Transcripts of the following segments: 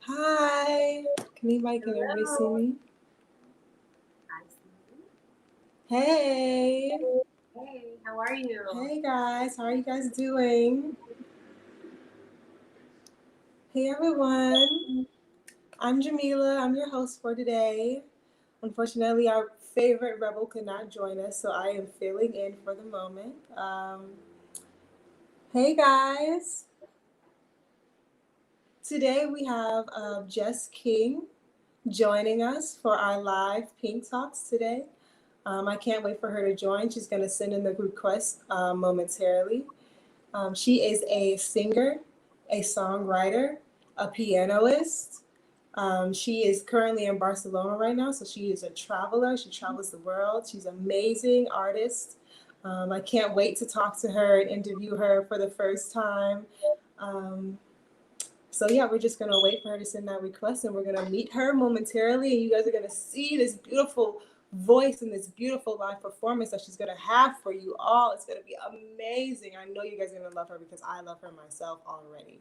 Hi. Can everybody see me? I see. Hey. Hey, how are you? Hey guys, how are you guys doing? Hey everyone. I'm Jamila. I'm your host for today. Unfortunately, our favorite rebel could not join us, so I am filling in for the moment. Hey guys. Today we have Jess King joining us for our live Pink Talks today. I can't wait for her to join. She's going to send in the request momentarily. She is a singer, a songwriter, a pianist. She is currently in Barcelona right now, so she is a traveler. She travels the world. She's an amazing artist. I can't wait to talk to her and interview her for the first time. So yeah, we're just gonna wait for her to send that request, and we're gonna meet her momentarily, and you guys are gonna see this beautiful voice and this beautiful live performance that she's gonna have for you all. It's gonna be amazing. I know you guys are gonna love her because I love her myself already.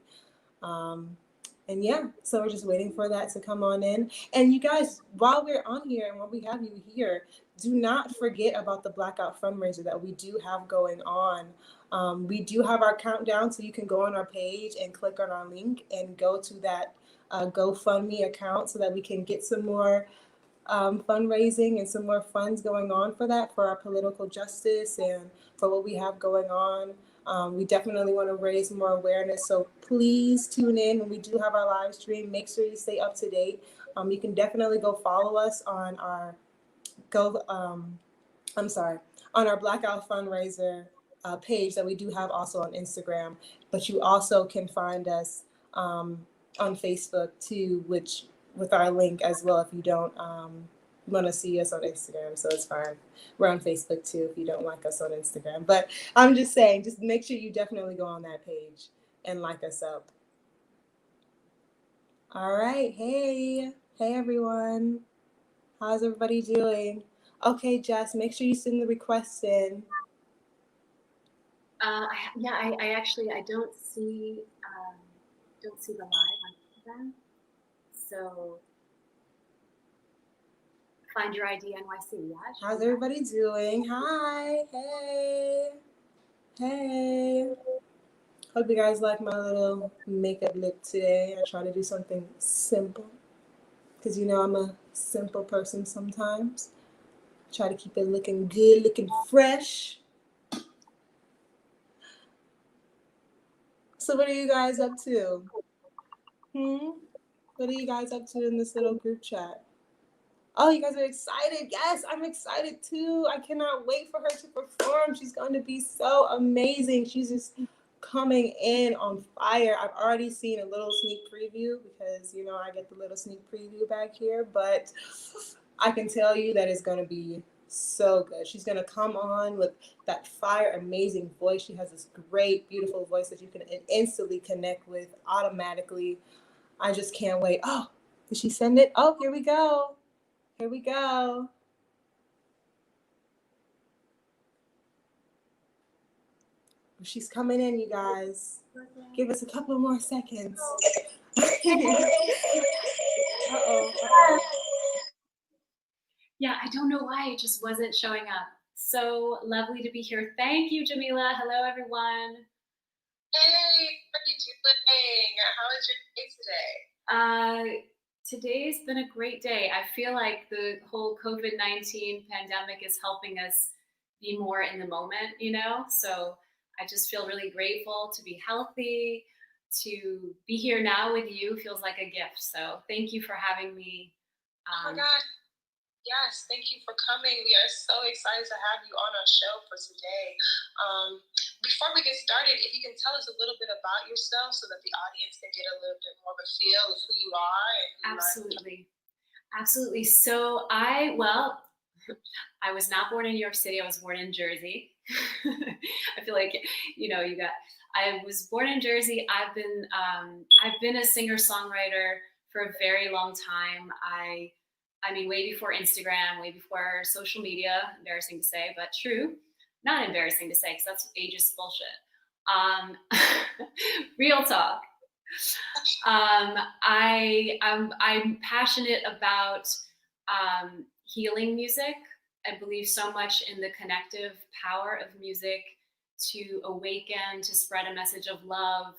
And yeah, so we're just waiting for that to come on in. And you guys, while we're on here and while we have you here, do not forget about the Blackout fundraiser that we do have going on. We do have our countdown, so you can go on our page and click on our link and go to that GoFundMe account so that we can get some more fundraising and some more funds going on for that, for our political justice and for what we have going on. We definitely want to raise more awareness, so please tune in when we do have our live stream. Make sure you stay up to date. You can definitely go follow us on our on our Blackout fundraiser page that we do have also on Instagram, but you also can find us on Facebook too, which with our link as well if you don't want to see us on Instagram, so it's fine. We're on Facebook too if you don't like us on Instagram. But I'm just saying, just make sure you definitely go on that page and like us up. All right. Hey everyone. How's everybody doing? Okay, Jess, make sure you send the requests in. I actually don't see the live on Instagram. So find your ID NYC. Yeah. How's everybody doing? Hi. Hey. Hope you guys like my little makeup look today. I try to do something simple because you know I'm a simple person sometimes. Try to keep it looking good, looking fresh. So what are you guys up to? What are you guys up to in this little group chat? Oh, you guys are excited. Yes, I'm excited too. I cannot wait for her to perform. She's going to be so amazing. She's just coming in on fire. I've already seen a little sneak preview because, I get the little sneak preview back here, but I can tell you that it's going to be So good. She's going to come on with that fire, amazing voice. She has this great, beautiful voice that you can instantly connect with automatically. I just can't wait. Oh, did she send it? Oh, here we go. Here we go. She's coming in, you guys. Give us a couple more seconds. Uh-oh. Yeah, I don't know why it just wasn't showing up. So lovely to be here. Thank you, Jamila. Hello, everyone. Hey, what are you doing? How is your day today? Today's been a great day. I feel like the whole COVID-19 pandemic is helping us be more in the moment, you know? So I just feel really grateful to be healthy, to be here now with you feels like a gift. So thank you for having me. Oh my God. Yes, thank you for coming. We are so excited to have you on our show for today. Before we get started, if you can tell us a little bit about yourself so that the audience can get a little bit more of a feel of who you are. And Absolutely. So I was not born in New York City. I was born in Jersey. I feel like, I was born in Jersey. I've been a singer-songwriter for a very long time. I mean, way before Instagram, way before social media, embarrassing to say, but true. Not embarrassing to say, because that's ageist bullshit. Real talk. I'm passionate about healing music. I believe so much in the connective power of music to awaken, to spread a message of love.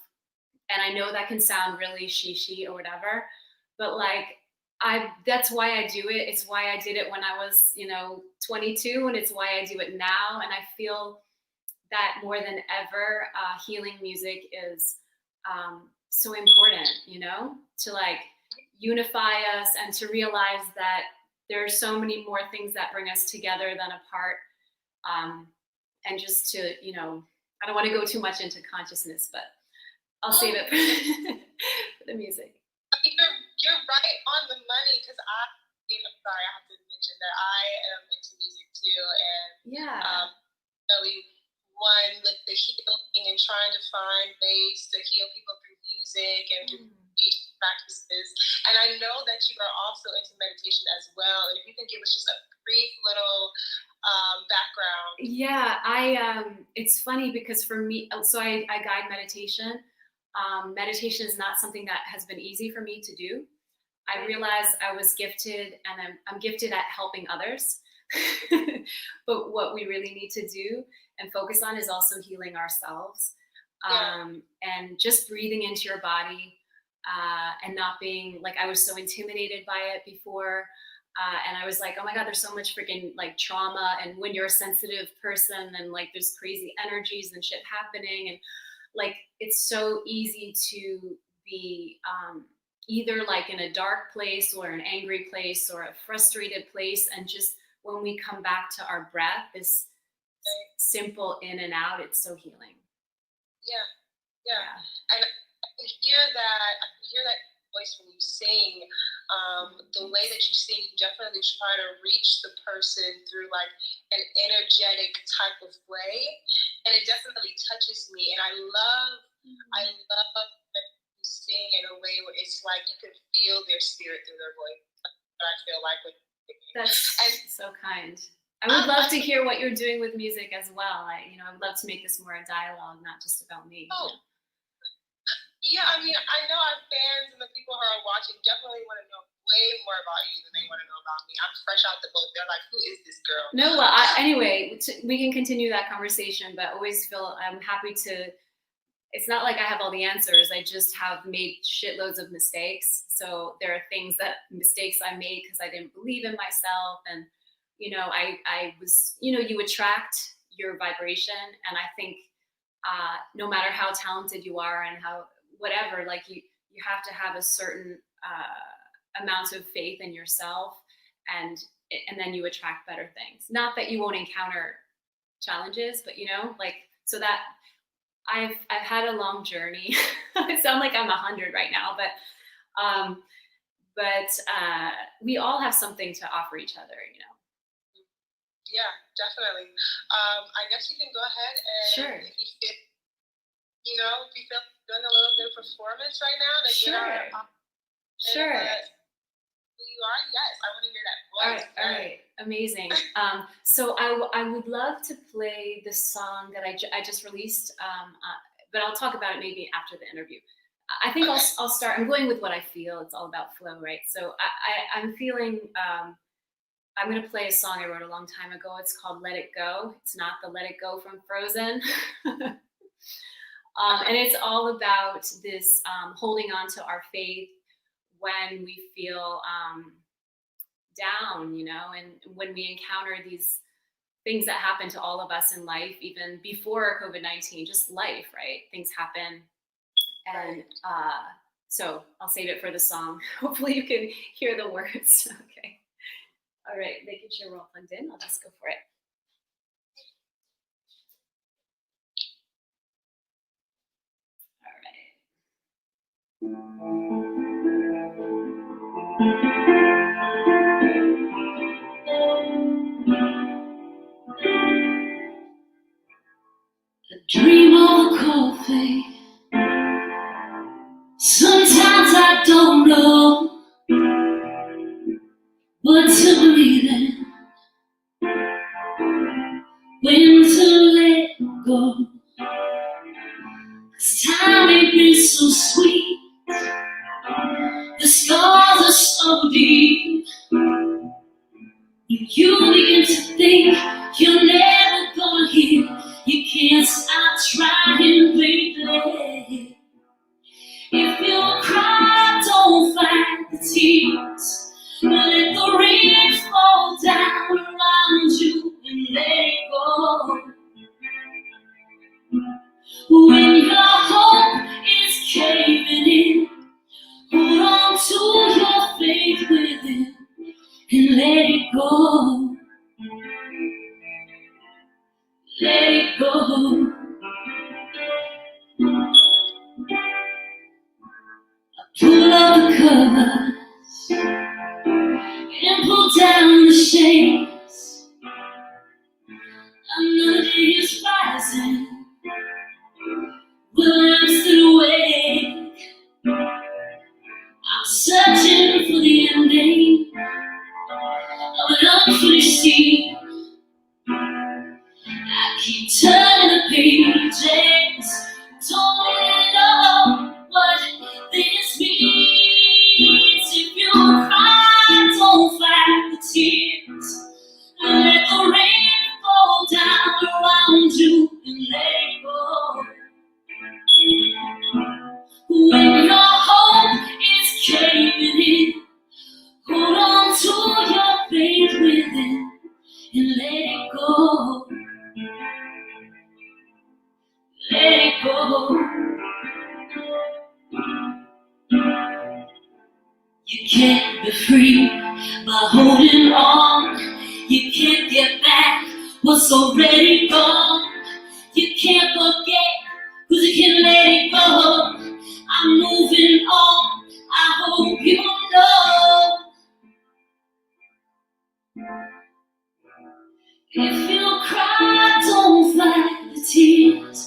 And I know that can sound really she or whatever, but that's why I do it. It's why I did it when I was, 22, and it's why I do it now. And I feel that more than ever, healing music is so important, to unify us and to realize that there are so many more things that bring us together than apart. And just to, I don't want to go too much into consciousness, but I'll save it for the music. You're right on the money, because I have to mention that I am into music too, and really one with the healing and trying to find ways to heal people through music and through practices. And I know that you are also into meditation as well. And if you can give us just a brief little background. Yeah, it's funny because for me, so I guide meditation. Meditation is not something that has been easy for me to do. I realized I was gifted, and I'm gifted at helping others. But what we really need to do and focus on is also healing ourselves. And just breathing into your body, and not being I was so intimidated by it before. And I was like, oh my God, there's so much freaking trauma. And when you're a sensitive person, and there's crazy energies and shit happening. And it's so easy to be either in a dark place or an angry place or a frustrated place. And just when we come back to our breath, this simple in and out, it's so healing. Yeah. And I hear that voice when you sing. The way that you sing, you definitely try to reach the person through an energetic type of way, and it definitely touches me. And I love when you sing in a way where it's you can feel their spirit through their voice. But I feel when that's so kind. I would love to hear what you're doing with music as well. I would love to make this more a dialogue, not just about me. Yeah, I mean, I know our fans and the people who are watching definitely want to know way more about you than they want to know about me. I'm fresh out the boat. They're like, who is this girl? No, well, anyway, we can continue that conversation, but always feel I'm happy to. It's not like I have all the answers. I just have made shitloads of mistakes. So there are mistakes I made because I didn't believe in myself. And, I was, you attract your vibration. And I think no matter how talented you are and how, whatever, you have to have a certain amount of faith in yourself, and then you attract better things. Not that you won't encounter challenges, but so that I've had a long journey. I sound like I'm 100 right now, but we all have something to offer each other, Yeah, definitely. I guess you can go ahead and Sure. if you feel, if you feel doing a little bit of performance right now to get our Sure. who you are. Yes, I want to hear that All voice. right, all right, amazing. So I would love to play the song that I just released, but I'll talk about it maybe after the interview. I think I'll start. I'm going with what I feel. It's all about flow, right? So I'm feeling. I'm going to play a song I wrote a long time ago. It's called "Let It Go." It's not the "Let It Go" from Frozen. And it's all about this holding on to our faith when we feel down, and when we encounter these things that happen to all of us in life, even before COVID-19, just life, right? Things happen. And so I'll save it for the song. Hopefully you can hear the words. Okay. All right, making sure we're all plugged in. I'll just go for it. A dream of a coffee. Sometimes I don't know what to believe in, when to let go. 'Cause time ain't been so sweet. The scars are so deep. You begin to think you're never gonna heal. You can't stop trying, baby. If you cry, don't fight the tears. Let the rain fall down around you and let it go. When your hope is caving in, hold on to your faith within and let it go. Let it go. Pull up the covers and pull down the shades. Another day is rising, but I'm still awake. I'm searching for the ending of an unfinished scene. I keep turning the pages, don't know what this means. If you cry, don't fight the tears. Let the rain fall down around you and let it go. When your hope is caving in, hold on to your faith within and let it go. Let it go. You can't be free by holding on. You can't get back what's already gone. You can't forget, 'cause you can let it go. I'm moving on, I hope you know. If you cry, don't fight the tears.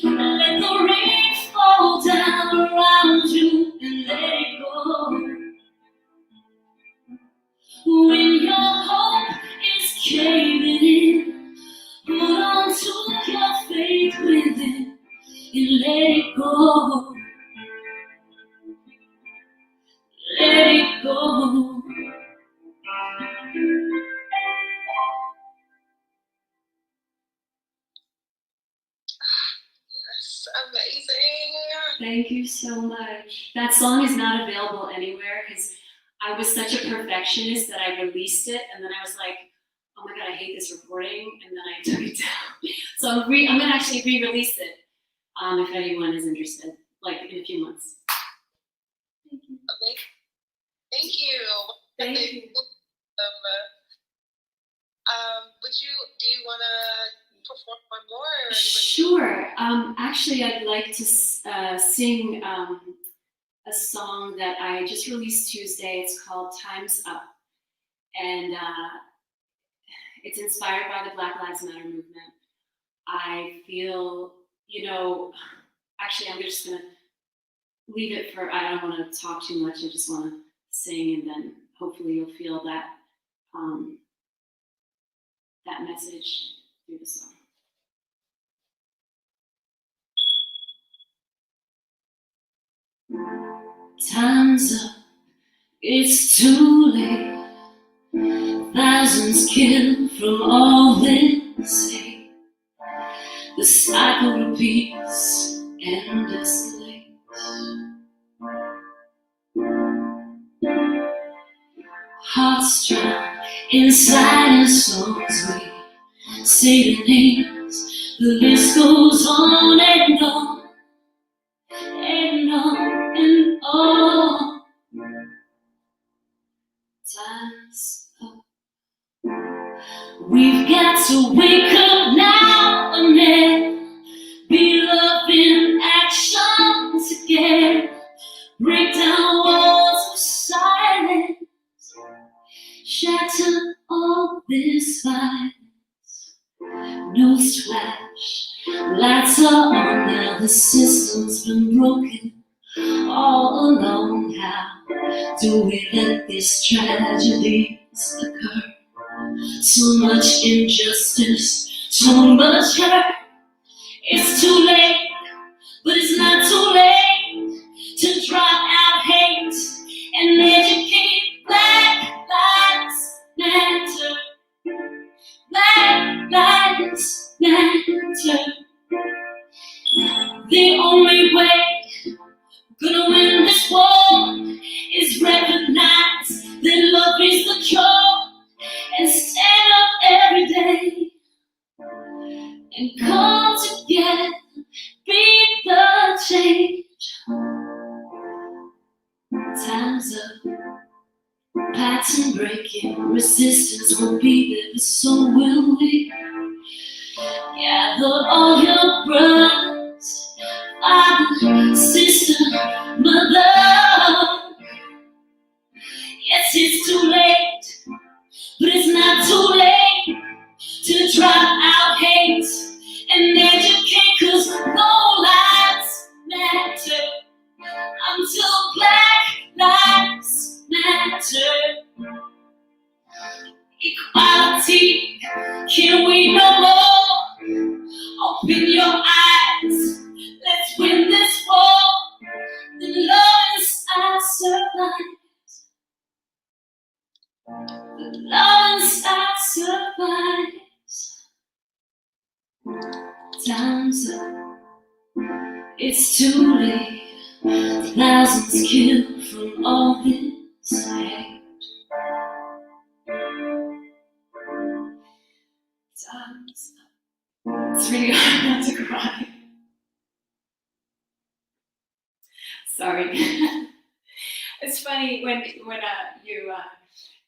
Let the rain fall down around you and let it go. When your hope is caving in, hold on to your faith within and let it go. Let it go. Yes, amazing. Thank you so much. That song is not available anywhere because I was such a perfectionist that I released it and then I was like, oh my God, I hate this recording, and then I took it down. So I'm gonna actually re-release it if anyone is interested, like in a few months. Thank you. Okay. Thank you. Thank you. Do you want to perform one more? Or Sure. Actually, I'd like to sing a song that I just released Tuesday. It's called Time's Up. And It's inspired by the Black Lives Matter movement. I feel, actually, I'm just going to leave it for, I don't want to talk too much. I just want to sing, and then hopefully you'll feel that, that message through the song. Time's up, it's too late. Thousands killed from all this hate. The cycle repeats and escalates. Hearts drown inside our souls. We say the names. The list goes on and on and on and on. Time's up. We've got to wake up now and then. Be love in action together. Break down walls of silence. Shatter all this violence. No splash. Lights are on now. The system's been broken all along. How do we let these tragedies occur? So much injustice, so much hurt. It's too late, but it's not too late to drive out hate and educate. Black lives matter. Black lives matter. The only way we're gonna win this war is recognize that love is the cure, and stand up every day and come together, be the change. Time's up, pattern breaking, resistance won't be there, but so will we. Gather all your brothers, father, sister, mother. Yes, it's too late, but it's not too late to drive out hate and educate, 'cause no lives matter until Black lives matter. Equality, can we no more? Open your eyes, let's win this war. The love inside survives. The love inside survives. Time's up, it's too late. Thousands killed from all this hate. Time's up. It's really hard not to cry. Sorry. It's funny when you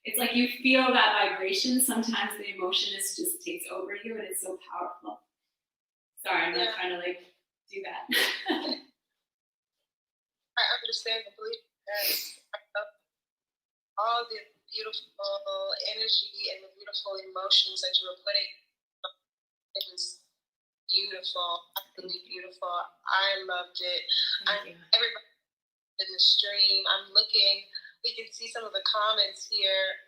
it's like you feel that vibration. Sometimes the emotion just takes over you, and it's so powerful. Sorry, I'm not trying to do that. I understand completely. Yes. All the beautiful energy and the beautiful emotions that you were putting. It was beautiful, absolutely beautiful. I loved it. Everybody in the stream, I'm looking. We can see some of the comments here.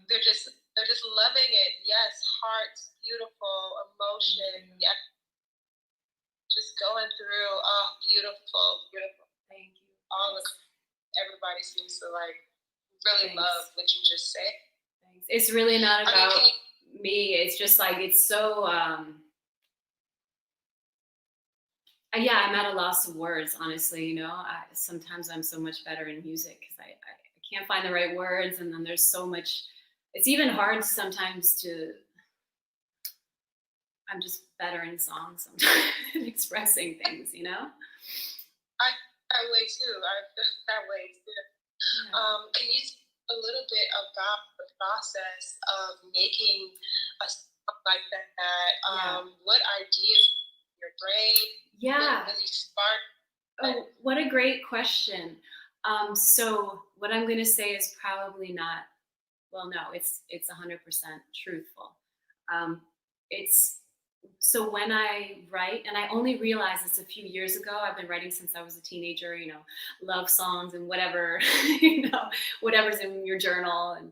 They're just loving it. Yes, hearts, beautiful emotion. Yeah, just going through. Oh, beautiful, beautiful. Thank you. Everybody seems to really love what you just said. Thanks. It's really not about me. It's just it's so. Yeah, I'm at a loss of words, honestly. Sometimes I'm so much better in music because I can't find the right words, and then there's so much. It's even hard sometimes to. I'm just better in songs sometimes, expressing things. I that way too. I feel that way too. Yeah. Can you speak a little bit about the process of making a song like that? What ideas in your brain? Yeah. What really sparked? Oh, what a great question. So what I'm going to say is probably not Well, no, it's 100% truthful. It's so when I write, and I only realized this a few years ago. I've been writing since I was a teenager. Love songs and whatever, whatever's in your journal and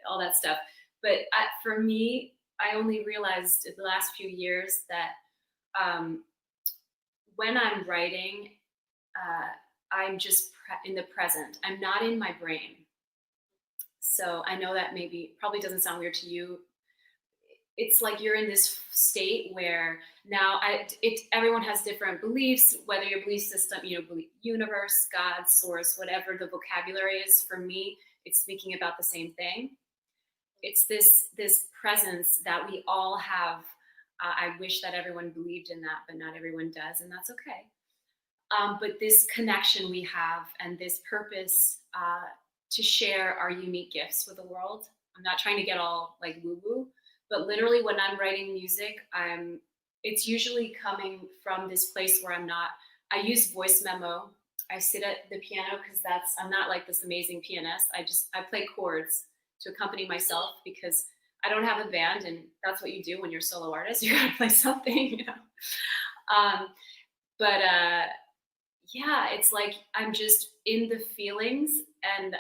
all that stuff. But for me, I only realized in the last few years that when I'm writing, I'm just in the present. I'm not in my brain. So I know that probably doesn't sound weird to you. It's like you're in this state where now everyone has different beliefs, whether your belief system, universe, God, source, whatever the vocabulary is. For me, it's speaking about the same thing. It's this presence that we all have. I wish that everyone believed in that, but not everyone does, and that's okay. But this connection we have and this purpose to share our unique gifts with the world. I'm not trying to get all like woo-woo, but literally when I'm writing music, it's usually coming from this place where I use voice memo. I sit at the piano because I'm not like this amazing pianist. I play chords to accompany myself because I don't have a band, and that's what you do when you're a solo artist. You gotta play something, Yeah, it's like I'm just in the feelings, and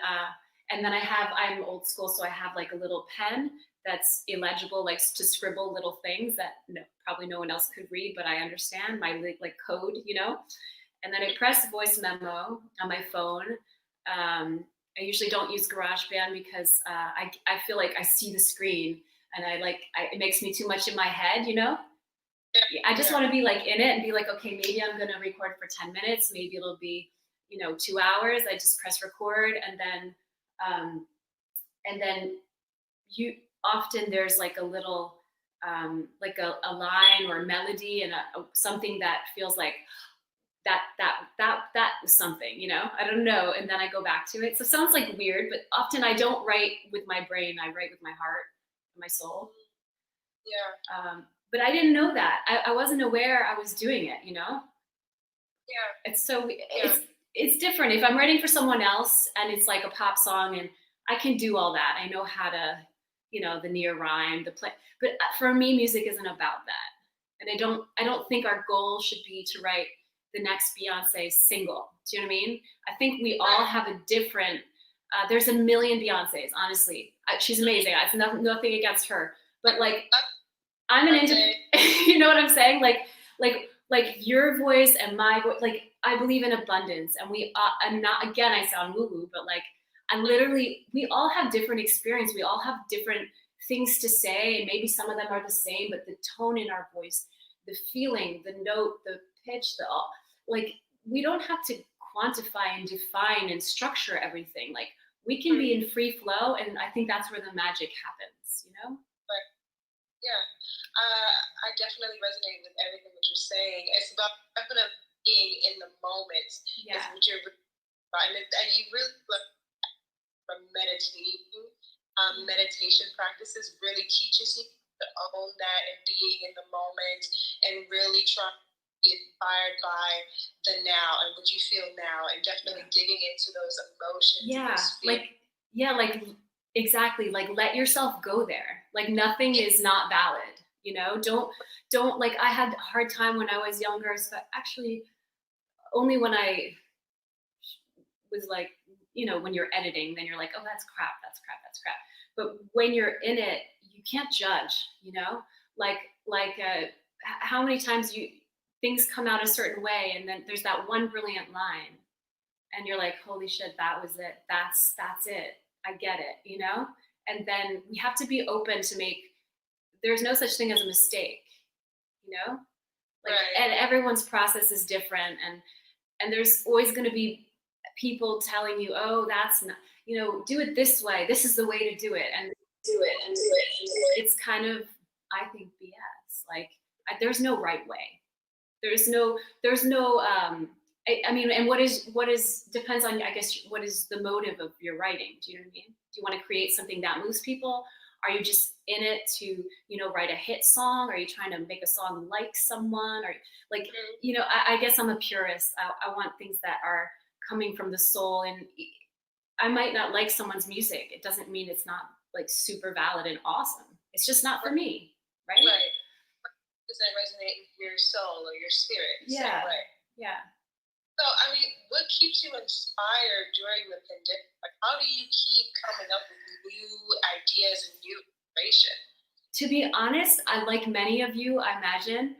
then I'm old school, so I have like a little pen that's illegible, like to scribble little things that probably no one else could read, but I understand my like code, And then I press voice memo on my phone. I usually don't use GarageBand because I feel like I see the screen, and it makes me too much in my head, I just want to be like in it and be like, okay, maybe I'm going to record for 10 minutes. Maybe it'll be, 2 hours. I just press record, and then often there's like a little, like a line or a melody and something that feels like that was something, I don't know. And then I go back to it. So it sounds like weird, but often I don't write with my brain. I write with my heart and my soul. Yeah. But I didn't know that. I wasn't aware I was doing it, Yeah. It's different. If I'm writing for someone else and it's like a pop song and I can do all that. I know how to, the near rhyme, the play. But for me, music isn't about that. And I don't think our goal should be to write the next Beyonce single. Do you know what I mean? I think we all have a different, there's a million Beyoncés, honestly. She's amazing. It's nothing against her. But like, I'm an independent, you know what I'm saying? Like your voice and my voice, like I believe in abundance, and I'm not, again, I sound woo-woo, but like we all have different experience. We all have different things to say, and maybe some of them are the same, but the tone in our voice, the feeling, the note, the pitch, like we don't have to quantify and define and structure everything. Like we can be in free flow, and I think that's where the magic happens, Right. Yeah. I definitely resonate with everything that you're saying. It's about being in the moment. Yeah. Is what you're about. And you really from meditating. Meditation practices really teaches you to own that and being in the moment and really try to be inspired by the now and what you feel now, and definitely digging into those emotions. Like exactly. Like let yourself go there. Like nothing is not valid. Don't like, I had a hard time when I was younger, so actually only when I was like, when you're editing, then you're like, oh, that's crap. But when you're in it, you can't judge, how many times things come out a certain way, and then there's that one brilliant line and you're like, holy shit, that was it. That's it. I get it, And then we have to be open to there's no such thing as a mistake, Like, right. And everyone's process is different, and there's always going to be people telling you, oh, that's not, do it this way. This is the way to do it, and do it. And it's kind of, I think, BS. Like, there's no right way. There's no. I mean, and what is depends on, I guess, what is the motive of your writing? Do you know what I mean? Do you want to create something that moves people? Are you just in it to, write a hit song? Are you trying to make a song like someone? Or like, I guess I'm a purist. I want things that are coming from the soul, and I might not like someone's music. It doesn't mean it's not like super valid and awesome. It's just not for me, right? Right. Does that resonate with your soul or your spirit? Yeah. So, right. Yeah. So, I mean, what keeps you inspired during the pandemic? Like, how do you keep coming up with new ideas and new inspiration? To be honest, I like many of you, I imagine.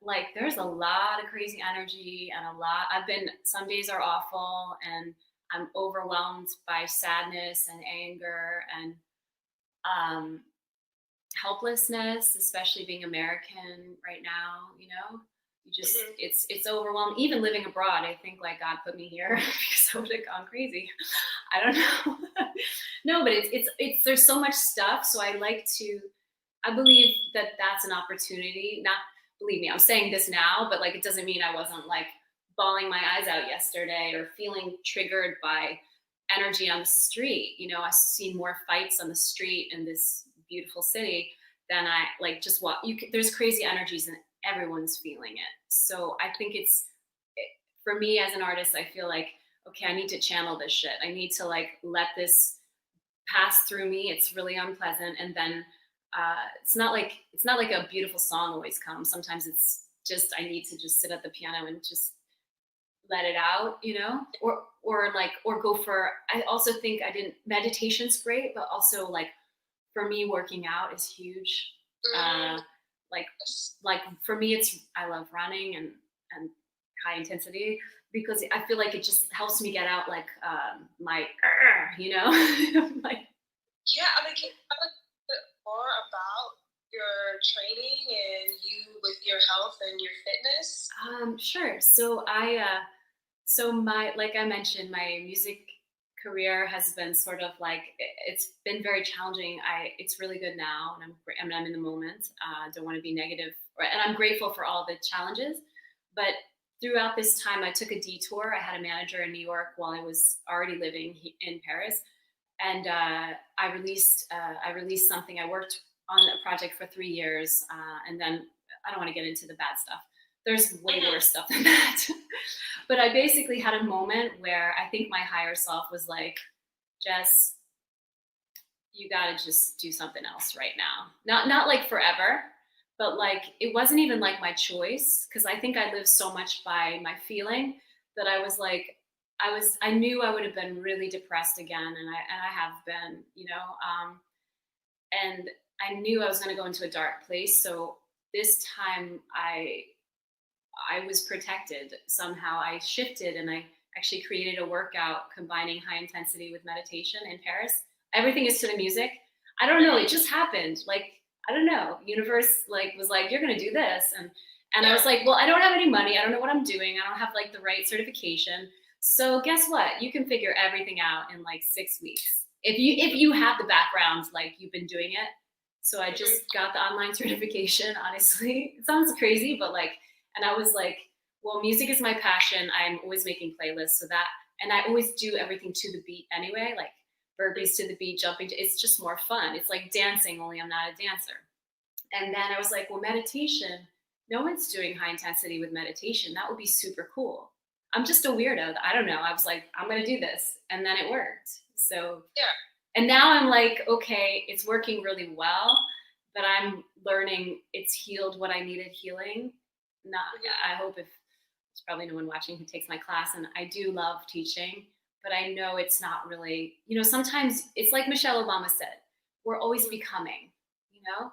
Like there's a lot of crazy energy and some days are awful and I'm overwhelmed by sadness and anger and um, helplessness, especially being American right now, you know? You just it's overwhelming. Even living abroad, I think like God put me here because I would have gone crazy. I don't know. No, but it's there's so much stuff. So I believe that that's an opportunity. Not believe me, I'm saying this now, but like it doesn't mean I wasn't like bawling my eyes out yesterday or feeling triggered by energy on the street. You know, I've seen more fights on the street in this beautiful city than I like just what there's crazy energies and everyone's feeling it. So I think for me as an artist, I feel like, okay, I need to channel this shit. I need to like let this pass through me. It's really unpleasant. And then it's not like a beautiful song always comes. Sometimes it's just, I need to just sit at the piano and just let it out, you know, or go for, I also think meditation's great, but also like for me, working out is huge. Like for me, I love running and high intensity because I feel like it just helps me get out like my, you know, like. Yeah, I mean, can you tell us a bit more about your training and you with your health and your fitness? Sure. So like I mentioned, my music career has been sort of like it's been very challenging. It's really good now, and I'm in the moment. Don't want to be negative, and I'm grateful for all the challenges. But throughout this time, I took a detour. I had a manager in New York while I was already living in Paris, and I released something. I worked on a project for 3 years, and then I don't want to get into the bad stuff. There's way worse stuff than that. But I basically had a moment where I think my higher self was like, Jess, you gotta just do something else right now. Not like forever, but like it wasn't even like my choice because I think I live so much by my feeling that I was like, I knew I would have been really depressed again, and I have been, you know, and I knew I was going to go into a dark place. So this time I was protected somehow. I shifted and I actually created a workout combining high intensity with meditation in Paris. Everything is to the music. I don't know. It just happened. Like, I don't know. Universe like was like, you're going to do this. And I was like, well, I don't have any money. I don't know what I'm doing. I don't have like the right certification. So guess what? You can figure everything out in like 6 weeks. If you have the background, like you've been doing it. So I just got the online certification, honestly. It sounds crazy, but like, and I was like, well, music is my passion. I'm always making playlists. And I always do everything to the beat anyway, like burpees to the beat, jumping. It's just more fun. It's like dancing, only I'm not a dancer. And then I was like, well, meditation, no one's doing high intensity with meditation. That would be super cool. I'm just a weirdo. I don't know. I was like, I'm going to do this. And then it worked. So, yeah. And now I'm like, okay, it's working really well, but I'm learning it's healed what I needed healing. I hope if there's probably no one watching who takes my class, and I do love teaching, but I know it's not really, you know, sometimes it's like Michelle Obama said, we're always becoming, you know,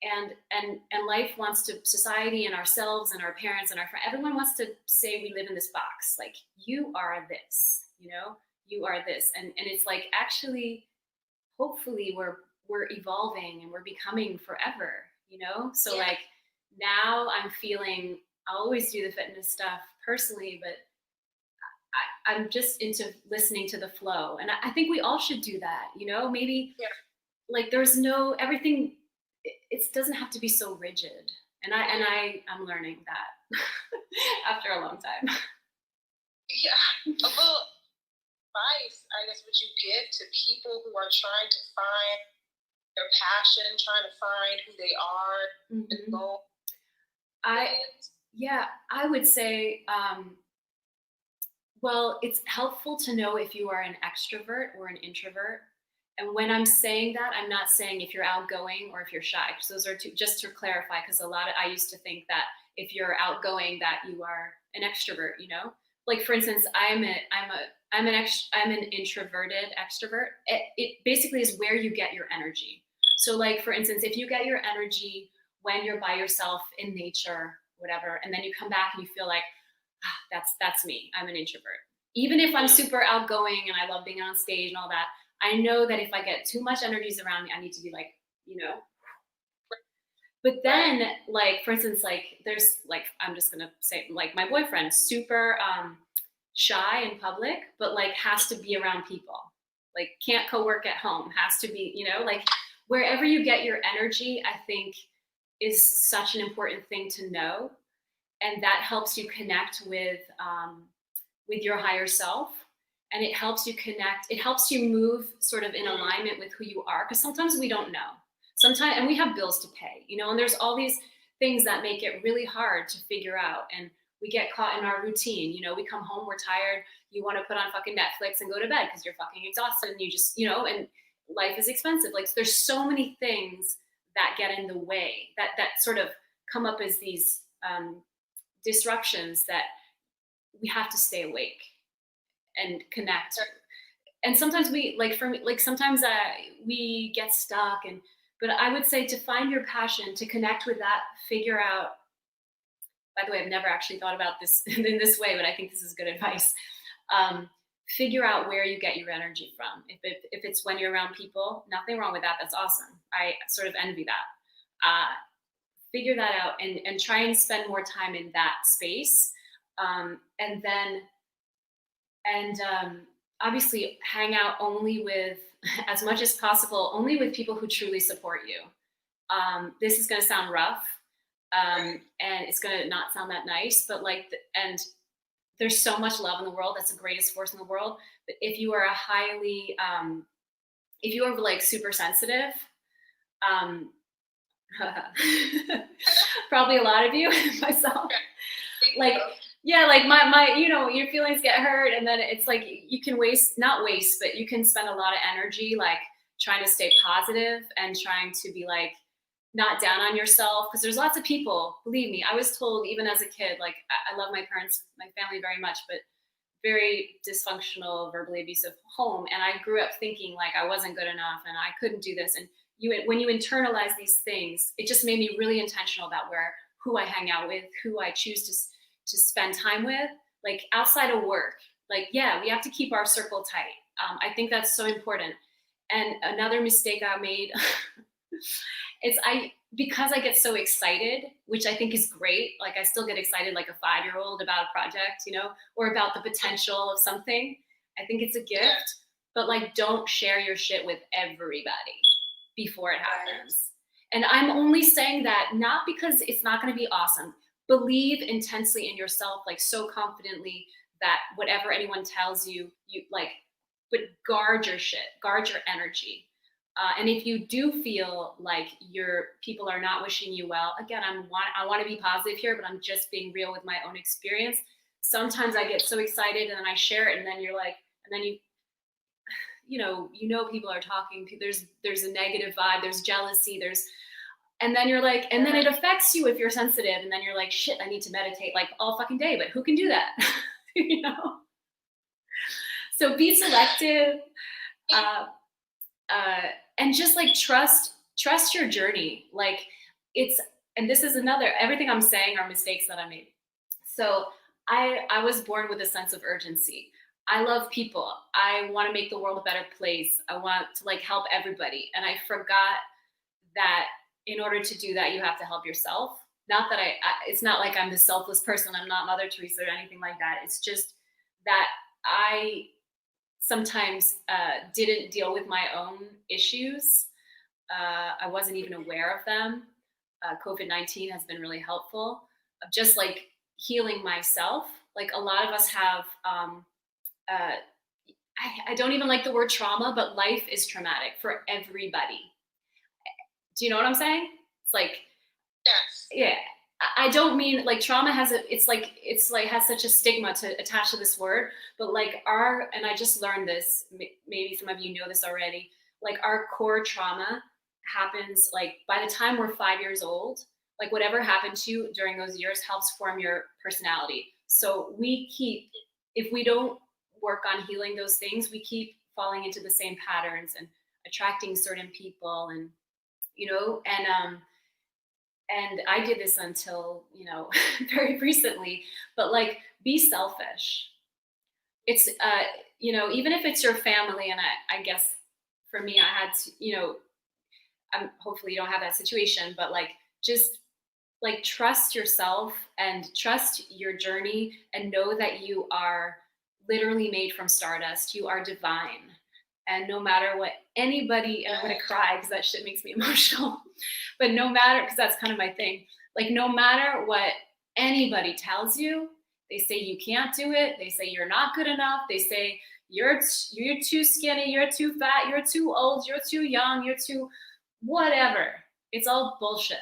and life wants to, society and ourselves and our parents and our friends, everyone wants to say we live in this box, like you are this, you know, you are this, and it's like actually, hopefully we're evolving and we're becoming forever, you know, so like. Now I'm feeling, I'll always do the fitness stuff personally, but I'm just into listening to the flow. And I think we all should do that, you know, maybe like there's everything, it doesn't have to be so rigid. And I'm learning that after a long time. Yeah, a little advice, I guess, would you give to people who are trying to find their passion, trying to find who they are, and go? I would say, well, it's helpful to know if you are an extrovert or an introvert. And when I'm saying that, I'm not saying if you're outgoing or if you're shy, because those are two, just to clarify, because I used to think that if you're outgoing that you are an extrovert, you know? Like for instance, I'm an introverted extrovert. It basically is where you get your energy. So like for instance, if you get your energy when you're by yourself in nature, whatever, and then you come back and you feel like, that's me, I'm an introvert. Even if I'm super outgoing and I love being on stage and all that, I know that if I get too much energies around me, I need to be like, you know. But then, like, for instance, like, there's, like, I'm just gonna say, like, my boyfriend, super shy in public, but, like, has to be around people. Like, can't co-work at home, has to be, you know, like, wherever you get your energy, I think is such an important thing to know. And that helps you connect with your higher self. And it helps you connect, it helps you move sort of in alignment with who you are. Because sometimes we don't know. Sometimes, and we have bills to pay, you know, and there's all these things that make it really hard to figure out. And we get caught in our routine. You know, we come home, we're tired. You want to put on fucking Netflix and go to bed because you're fucking exhausted and you just, you know, and life is expensive. Like there's so many things that get in the way that sort of come up as these disruptions that we have to stay awake and connect. And sometimes we, like for me, like sometimes we get stuck but I would say to find your passion, to connect with that, figure out, by the way, I've never actually thought about this in this way, but I think this is good advice. Figure out where you get your energy from. If it's when you're around people, nothing wrong with that. That's awesome. I sort of envy that. Figure that out and try and spend more time in that space. And obviously hang out only with, as much as possible, only with people who truly support you. This is going to sound rough, and it's going to not sound that nice, but like, and there's so much love in the world. That's the greatest force in the world. But if you are if you are like super sensitive, probably a lot of you, myself, like, yeah, like my, you know, your feelings get hurt, and then it's like you can not waste, but you can spend a lot of energy like trying to stay positive and trying to be like not down on yourself, because there's lots of people, believe me, I was told even as a kid, like I love my parents, my family very much, but very dysfunctional, verbally abusive home, and I grew up thinking like I wasn't good enough and I couldn't do this. And when you internalize these things, it just made me really intentional about who I hang out with, who I choose to spend time with, like outside of work. Like, yeah, we have to keep our circle tight. I think that's so important. And another mistake I made is because I get so excited, which I think is great. Like I still get excited like a 5-year-old about a project, you know, or about the potential of something. I think it's a gift, but like don't share your shit with everybody before it happens. And I'm only saying that not because it's not going to be awesome. Believe intensely in yourself, like so confidently that whatever anyone tells you, but guard your shit, guard your energy. And if you do feel like your people are not wishing you well, again, I want to be positive here, but I'm just being real with my own experience. Sometimes I get so excited and then I share it, and then you're like, and then you know, people are talking. There's a negative vibe. There's jealousy. And then you're like, and then it affects you if you're sensitive. And then you're like, shit, I need to meditate like all fucking day, but who can do that? You know? So be selective, and just like trust your journey. Like and this is everything I'm saying are mistakes that I made. So I was born with a sense of urgency. I love people. I want to make the world a better place. I want to like help everybody. And I forgot that in order to do that, you have to help yourself. Not that it's not like I'm this selfless person. I'm not Mother Teresa or anything like that. It's just that I sometimes didn't deal with my own issues. I wasn't even aware of them. COVID-19 has been really helpful. Just like healing myself. Like a lot of us have, I don't even like the word trauma, but life is traumatic for everybody. Do you know what I'm saying? It's like, yes. Yeah. I don't mean like trauma has has such a stigma to attach to this word, but like and I just learned this, maybe some of you know this already. like our core trauma happens like by the time we're 5 years old. Like whatever happened to you during those years helps form your personality. So if we don't work on healing those things, we keep falling into the same patterns and attracting certain people, and and I did this until very recently. But like, be selfish. It's even if it's your family, and I guess for me, I had to, hopefully you don't have that situation, but like, just like, trust yourself and trust your journey, and know that you are literally made from stardust. You are divine. And no matter what anybody, and I'm gonna cry because that shit makes me emotional, but no matter, because that's kind of my thing, like, no matter what anybody tells you, they say you can't do it, they say you're not good enough, they say you're too skinny, you're too fat, you're too old, you're too young, you're too whatever. It's all bullshit.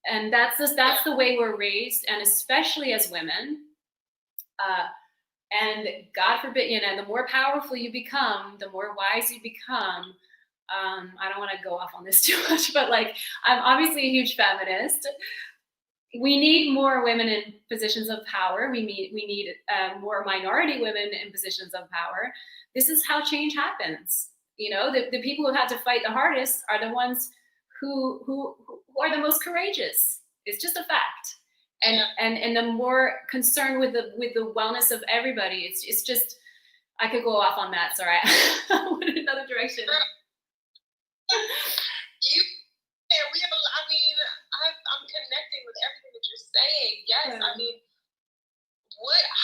And that's the way we're raised, and especially as women. And God forbid, the more powerful you become, the more wise you become. I don't want to go off on this too much, but like, I'm obviously a huge feminist. We need more women in positions of power. We need more minority women in positions of power. This is how change happens. The people who had to fight the hardest are the ones who are the most courageous. It's just a fact. And the more concerned with the wellness of everybody, it's just, I could go off on that. Sorry, I went in another direction. I'm connecting with everything that you're saying. Yes, I mean,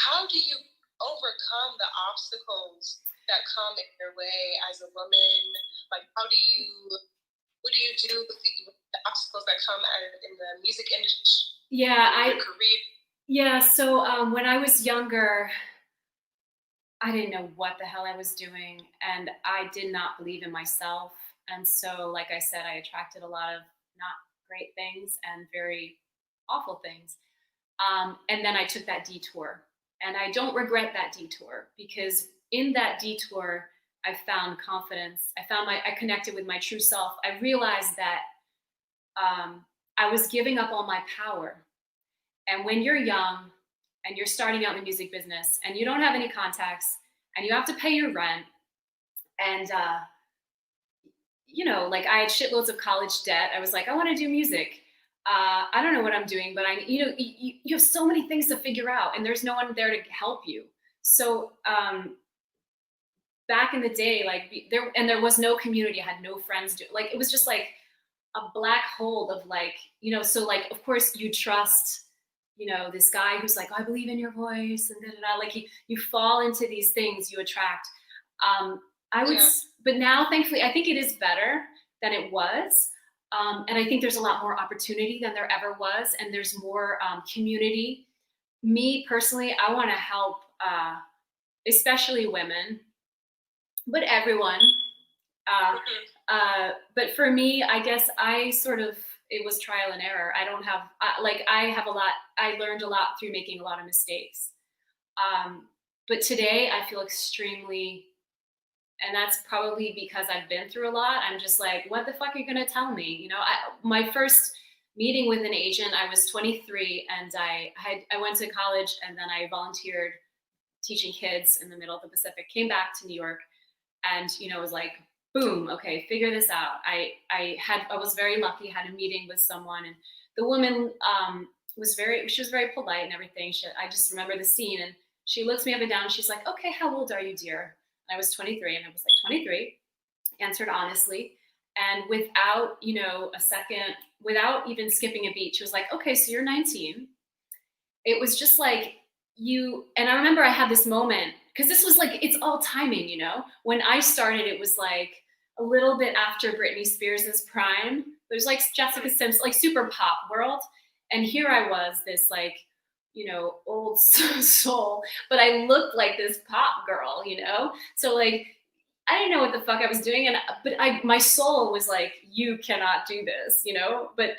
how do you overcome the obstacles that come in your way as a woman? Like, what do you do with the obstacles that come in the music industry? Yeah, career? Yeah, so when I was younger, I didn't know what the hell I was doing, and I did not believe in myself. And so, like I said, I attracted a lot of not great things and very awful things. And then I took that detour, and I don't regret that detour, because in that detour, I found confidence. I connected with my true self. I realized that I was giving up all my power. And when you're young and you're starting out in the music business and you don't have any contacts and you have to pay your rent, and like, I had shitloads of college debt. I was like, I want to do music. I don't know what I'm doing, but you have so many things to figure out, and there's no one there to help you. So back in the day, like, there was no community. I had no friends. It was just like a black hole of like, so like, of course you trust, this guy who's like, I believe in your voice, and da-da-da. Like, you fall into these things you attract. But now, thankfully, I think it is better than it was. And I think there's a lot more opportunity than there ever was. And there's more community. Me personally, I want to help, especially women, but everyone. But for me, I guess it was trial and error. I learned a lot through making a lot of mistakes. But today I feel extremely, and that's probably because I've been through a lot. I'm just like, what the fuck are you going to tell me? My first meeting with an agent, I was 23, and I went to college, and then I volunteered teaching kids in the middle of the Pacific, came back to New York, and, it was like, boom, okay, figure this out. I was very lucky, had a meeting with someone, and the woman she was very polite and everything. I just remember the scene, and she looks me up and down, and she's like, okay, how old are you, dear? And I was 23, and I was like, 23, answered honestly. And without, a second, without even skipping a beat, she was like, okay, so you're 19. It was just like, and I remember I had this moment, because this was like, it's all timing, When I started, it was like a little bit after Britney Spears' prime. There's like Jessica Simpson, like super pop world. And here I was, this like, old soul, but I looked like this pop girl, So like, I didn't know what the fuck I was doing. But my soul was like, you cannot do this, But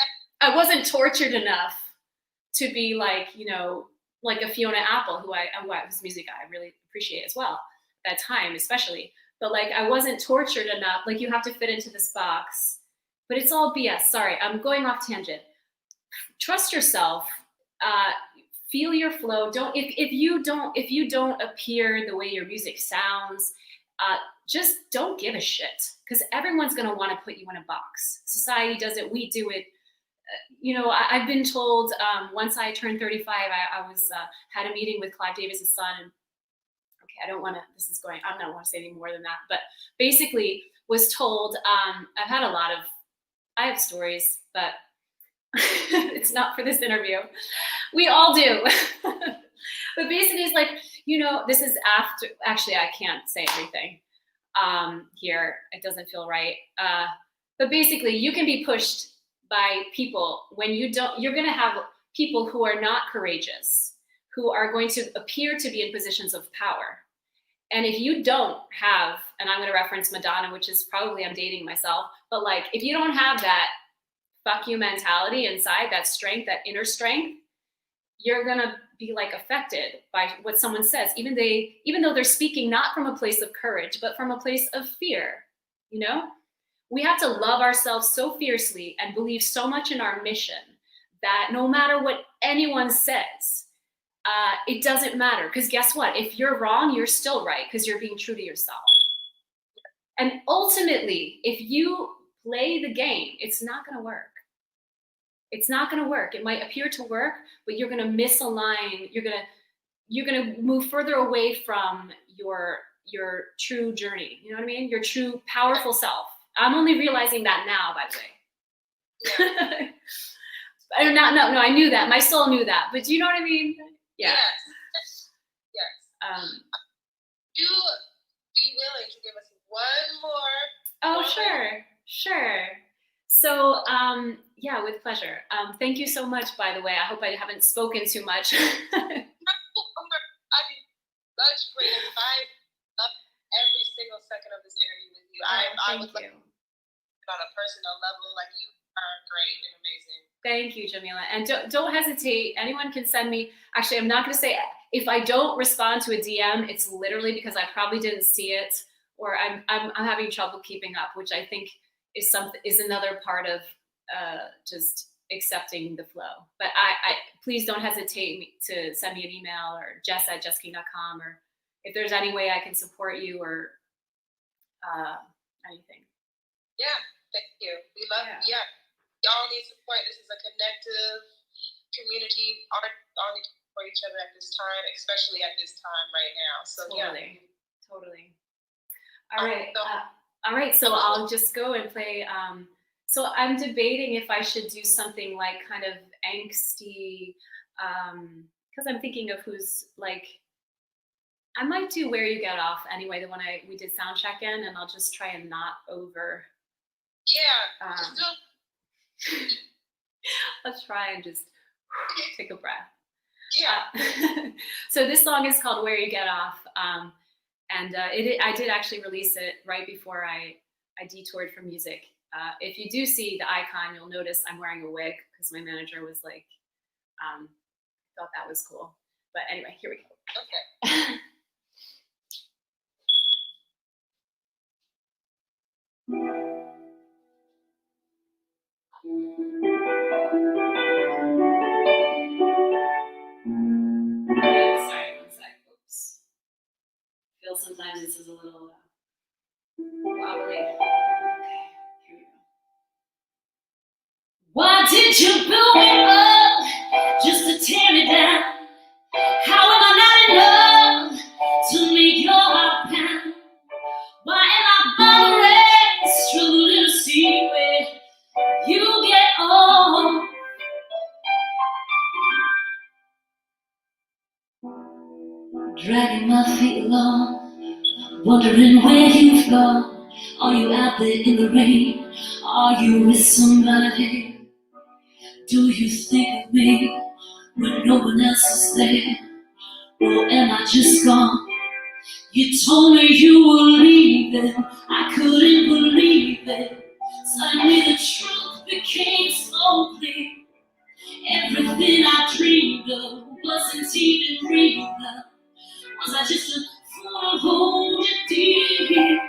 I wasn't tortured enough to be like, like a Fiona Apple, whose music I really appreciate as well, at that time especially. but like I wasn't tortured enough. Like you have to fit into this box, but it's all BS. Sorry, I'm going off tangent. Trust yourself. Feel your flow. If you don't appear the way your music sounds, just don't give a shit, because everyone's gonna want to put you in a box. Society does it. We do it. You know, I've been told once I turned 35, I was had a meeting with Clive Davis's son, and okay, I don't want to say any more than that, but basically was told, I have stories, but it's not for this interview. We all do. But basically it's like, you know, this is after, actually I can't say everything here. It doesn't feel right. But basically you can be pushed by people when you're going to have people who are not courageous, who are going to appear to be in positions of power. And if you don't have, and I'm going to reference Madonna, which is probably, I'm dating myself, but like, if you don't have that fuck you mentality inside, that strength, that inner strength, you're going to be like affected by what someone says, even though they're speaking not from a place of courage, but from a place of fear. You know, we have to love ourselves so fiercely and believe so much in our mission that no matter what anyone says, it doesn't matter. Because guess what? If you're wrong, you're still right, because you're being true to yourself. And ultimately, if you play the game, it's not going to work. It's not going to work. It might appear to work, but you're going to misalign. You're going to move further away from your true journey. You know what I mean? Your true powerful self. I'm only realizing that now, by the way. Yeah. No, I knew that. My soul knew that. But do you know what I mean? Yeah. Yes. You be willing to give us one more? Oh, sure. So, yeah, with pleasure. Thank you so much, by the way. I hope I haven't spoken too much. I mean, such great advice. Love every single second of this interview with you. I would like on a personal level, like, you are great and amazing. Thank you, Jamila. And don't hesitate. Anyone can send me. Actually, I'm not going to say, if I don't respond to a DM, it's literally because I probably didn't see it, or I'm having trouble keeping up, which I think is another part of just accepting the flow. But I please don't hesitate to send me an email, or jess@jessking.com, or if there's any way I can support you, or anything. Yeah, thank you. We love you. Yeah. Y'all need support. This is a connective community. All need to support each other at this time, especially at this time right now. So Totally. All right. So I'll just go and play. So I'm debating if I should do something like kind of angsty, because I'm thinking of who's like. I might do Where You Get Off anyway, the one we did sound check in, and I'll just try and not over. Yeah. Let's try and just take a breath. Yeah. So this song is called Where You Get Off, and I did actually release it right before I detoured from music. If you do see the icon, you'll notice I'm wearing a wig, because my manager was like, thought that was cool. But anyway, here we go. Okay. Sorry, one sec. Oops. I feel sometimes this is a little wobbly. Okay, here we go. Why did you build me up just to tear me down? How am I not enough to make your heart pound? Why am I bothering, struggling to see where you get on? Dragging my feet along, wondering where you've gone. Are you out there in the rain? Are you with somebody? Do you think of me when no one else is there? Or am I just gone? You told me you were leaving, I couldn't believe it. Suddenly the truth became so clear. Everything I dreamed of wasn't even real. Was I just a fool to hold you dear?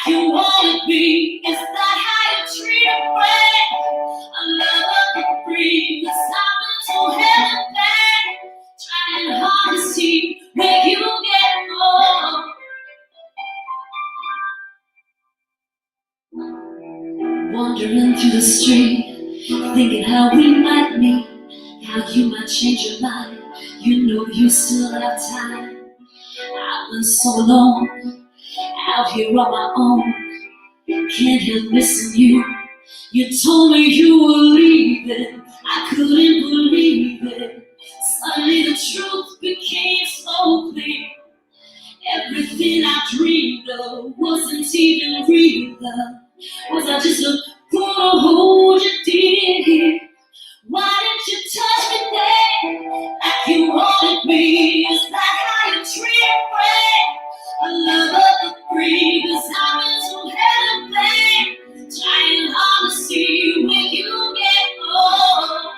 like you wanna be. Is that how you treat a friend? A lover for free, 'cause I've been so held back, trying hard to see where you get more. Wandering through the street, thinking how we might meet, how you might change your mind. You know you still have time. I've been so alone, out here on my own. Can't help missing you. You told me you were leaving. I couldn't believe it. Suddenly the truth became so clear. Everything I dreamed of wasn't even real love. Was I just a fool to hold you dear? Why didn't you touch me there like you wanted me? Is that how you treat a friend? A lover for free, 'cause I've been so held back, trying hard to see where you get more.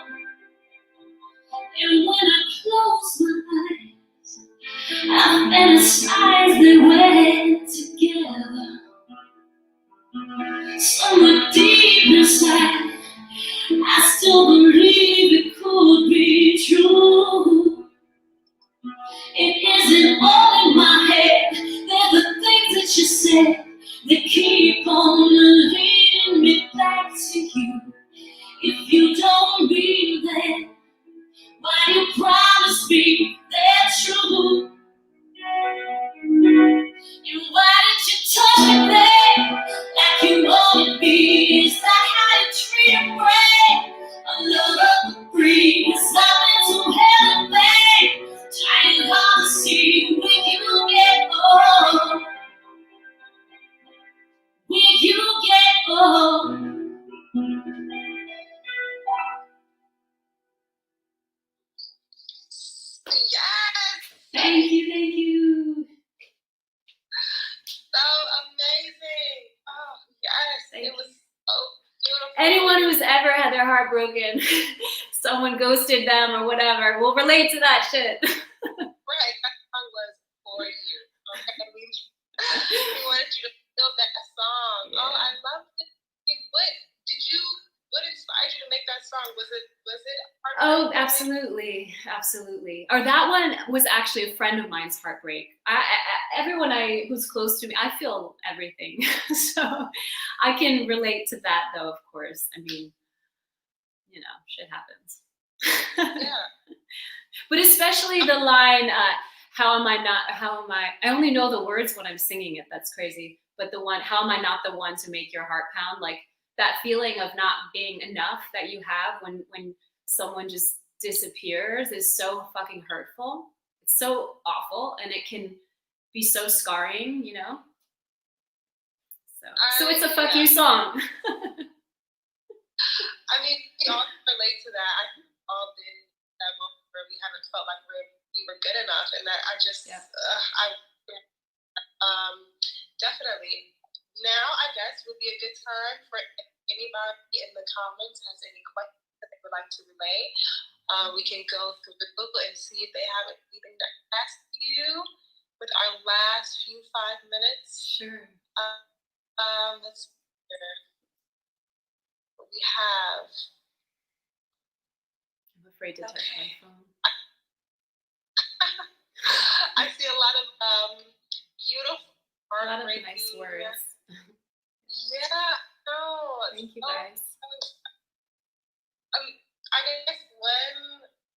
And when I close my eyes, I fantasize that we're together. Somewhere deep inside, I still believe it could be true. It isn't all in my head. They're the things that you said that keep on leading me back to you. If you don't believe that, why you promise me they're true? And why did you touch me there like you wanted me? Is that how you treat a friend? A lover for free, 'cause I've been so held back, trying hard to see where you get more. Where you get more. Yes, Thank you, thank you. so amazing. Oh, yes, Thank it was so beautiful. Anyone who's ever had their heart broken, someone ghosted them or whatever, will relate to that shit. Right, that song was for you. Okay, we wanted you to feel that song. Yeah. Oh, I loved it. What inspired you to make that song? Was it Oh, heartbreak? absolutely. Or that one was actually a friend of mine's heartbreak. Everyone who's close to me, I feel everything. So I can relate to that though, of course. I mean, you know, shit happens. Yeah. But especially the line, I only know the words when I'm singing it, that's crazy. But the one, how am I not the one to make your heart pound? Like that feeling of not being enough that you have when someone just disappears is so fucking hurtful. It's so awful, and it can be so scarring, you know? So it's a fuck you song. I mean, we all relate to that. I think we've all been in that moment where we haven't felt like we were good enough, and that definitely. Now, I guess would be a good time for anybody in the comments has any questions that they would like to relay. We can go through the Google and see if they have anything to ask you with our last few 5 minutes. Sure. Let's see here. We have. I'm afraid to touch my phone. I see a lot of beautiful, a lot of nice words. Yeah, no. Thank you, guys. I guess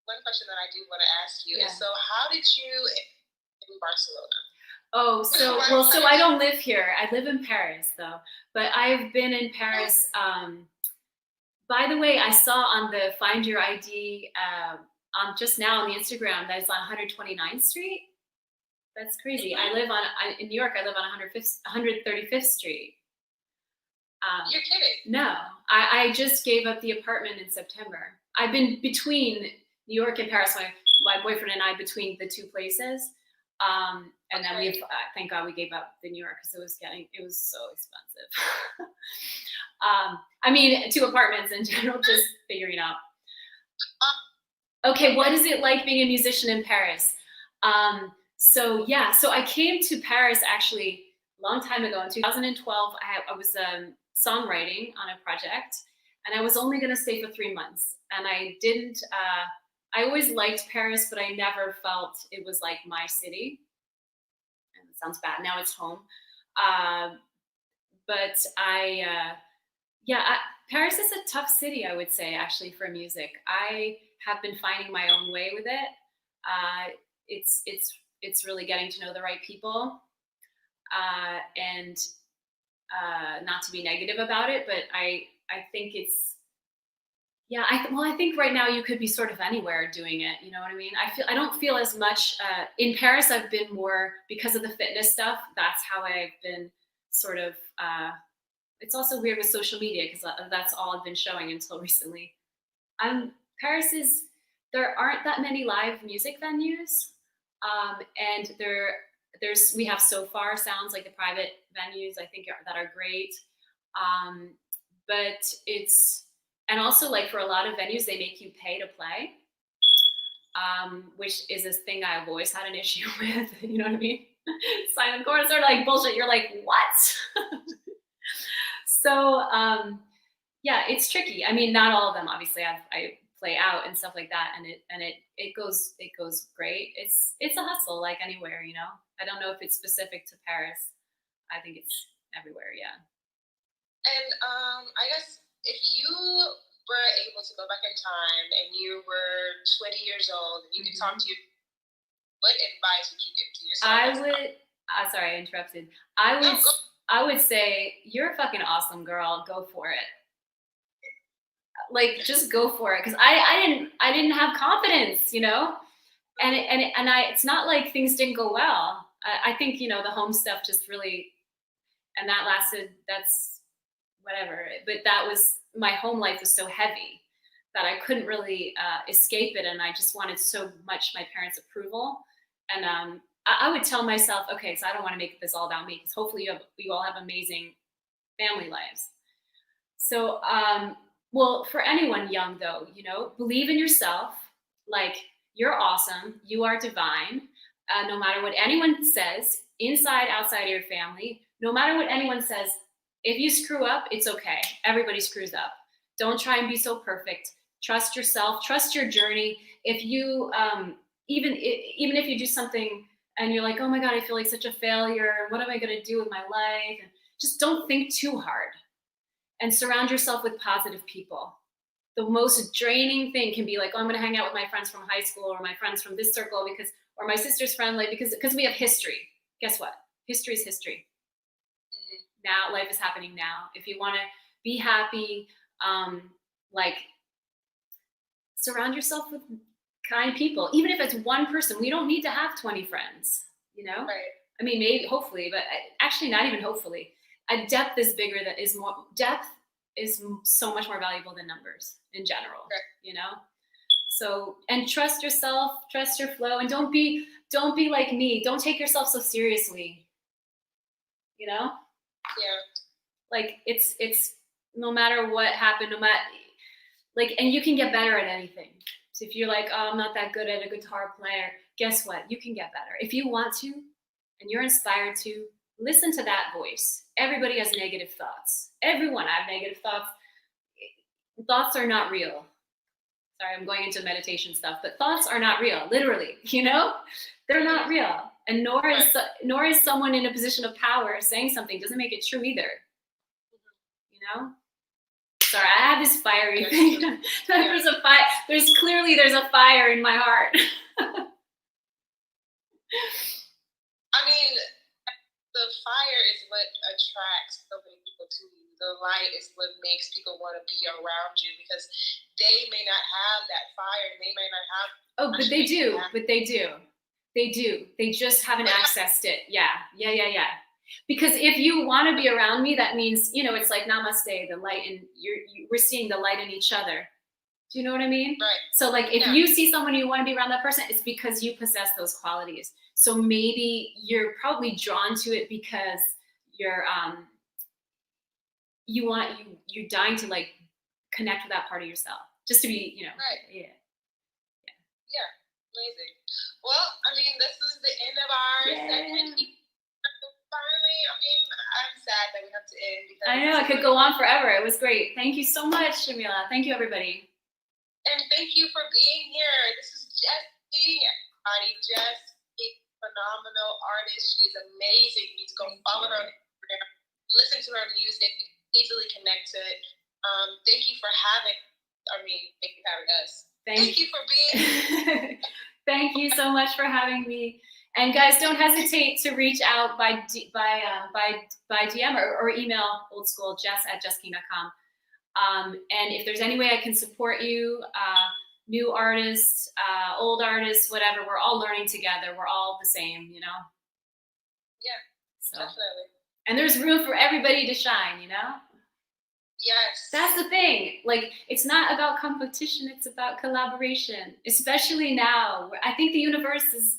one question that I do want to ask you is, so how did you in Barcelona? Oh, so I don't live here. I live in Paris, though. But I've been in Paris. By the way, I saw on the Find Your ID just now on the Instagram that it's on 129th Street. That's crazy. I live in New York. I live on 135th Street. You're kidding? No, I just gave up the apartment in September. I've been between New York and Paris. My boyfriend and I between the two places. And then we thank God we gave up the New York because it was so expensive. I mean, 2 apartments in general, just figuring out. Okay, what is it like being a musician in Paris? So I came to Paris actually long time ago in 2012, I was songwriting on a project, and I was only going to stay for 3 months. And I didn't, I always liked Paris, but I never felt it was like my city. And it sounds bad. Now it's home. But Paris is a tough city, I would say, actually, for music. I have been finding my own way with it. It's really getting to know the right people, and not to be negative about it, but I think it's, yeah, I think right now you could be sort of anywhere doing it. You know what I mean? I don't feel as much in Paris. I've been more because of the fitness stuff. That's how I've been sort of. It's also weird with social media because that's all I've been showing until recently. Paris is, there aren't that many live music venues, and we have So Far Sounds, like the private venues, I think that are great, but it's, and also like for a lot of venues they make you pay to play, which is a thing I've always had an issue with. You know what I mean? Silent chorus are like bullshit. You're like, what? So yeah, it's tricky. I mean, not all of them, obviously. I play out and stuff like that, and it goes great. It's a hustle, like anywhere, you know. I don't know if it's specific to Paris. I think it's everywhere, yeah. And I guess if you were able to go back in time and you were 20 years old and you could talk to you, what advice would you give to yourself? I would. Sorry, I interrupted. I would say, you're a fucking awesome girl. Go for it. Like, just go for it. Because I didn't have confidence, you know. And it's not like things didn't go well. I think, you know, the home stuff just really, and that's whatever. But that was, my home life was so heavy that I couldn't really escape it, and I just wanted so much my parents' approval. And I would tell myself, okay, so I don't want to make this all about me, because hopefully you all have amazing family lives. So, well, for anyone young though, you know, believe in yourself. Like, you're awesome. You are divine. No matter what anyone says, inside, outside of your family, no matter what anyone says, if you screw up, it's okay. Everybody screws up. Don't try and be so perfect. Trust yourself. Trust your journey. If you, even if you do something and you're like, oh my God, I feel like such a failure. What am I going to do with my life? And just don't think too hard, and surround yourself with positive people. The most draining thing can be like, oh, I'm going to hang out with my friends from high school, or my friends from this circle, or my sister's friend, like, because we have history. Guess what? History is history. Now, life is happening now. If you want to be happy, like, surround yourself with kind people. Even if it's one person, we don't need to have 20 friends, you know? Right. I mean, maybe, hopefully, but actually not even hopefully. Depth is bigger, depth is so much more valuable than numbers in general, right. You know? So, and trust yourself, trust your flow, and don't be like me. Don't take yourself so seriously, you know? Yeah. Like, it's no matter what happened, no matter, like, and you can get better at anything. So if you're like, oh, I'm not that good at a guitar player, guess what? You can get better. If you want to, and you're inspired to, listen to that voice. Everybody has negative thoughts. Everyone have negative thoughts. Thoughts are not real. Sorry, I'm going into meditation stuff, but thoughts are not real, literally, you know? They're not real. And nor is someone in a position of power saying something doesn't make it true either. You know? Sorry, I have this fiery thing. There's a fire. There's a fire in my heart. I mean, the fire is what attracts so many people to you. The light is what makes people want to be around you, because they may not have that fire. They may not have. Oh, but they do. But they do. They do. They just haven't accessed it. Yeah. Because if you want to be around me, that means, you know, it's like namaste, the light, and we're seeing the light in each other. Do you know what I mean? Right. So like, if you see someone and you want to be around that person, it's because you possess those qualities. So maybe you're probably drawn to it because you're you're dying to like connect with that part of yourself, just to be, you know. Right. Yeah. Amazing. Well, I mean, this is the end of our segment. Finally I mean, I'm sad that we have to end. Because I know, I could go on forever. It was great. Thank you so much, Jamila. Thank you, everybody. And thank you for being here. This is Jess King. Everybody, Jess is a phenomenal artist. She's amazing. You need to go follow her on Instagram, listen to her music, easily connect to it. Thank you for having us. Thank you for being here. Thank you so much for having me. And guys, don't hesitate to reach out by DM or email old school jess@jessking.com. And if there's any way I can support you, new artists, old artists, whatever, we're all learning together. We're all the same, you know? Yeah, so. Definitely. And there's room for everybody to shine, you know? Yes. That's the thing. Like, it's not about competition, it's about collaboration, especially now. I think the universe is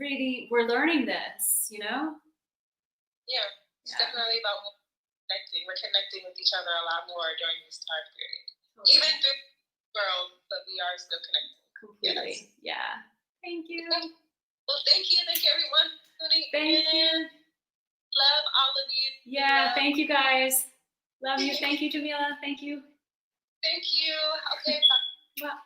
really, we're learning this, you know? Yeah, it's definitely about connecting. We're connecting with each other a lot more during this time period. Totally. Even through the world, but we are still connected. Completely. Yes. Yeah. Thank you. Well, thank you. Thank you, everyone, for tuning in. Thank you. Love all of you. Yeah, thank you, guys. Love you. Thank you, Jamila. Thank you. Thank you. Okay, bye. Bye.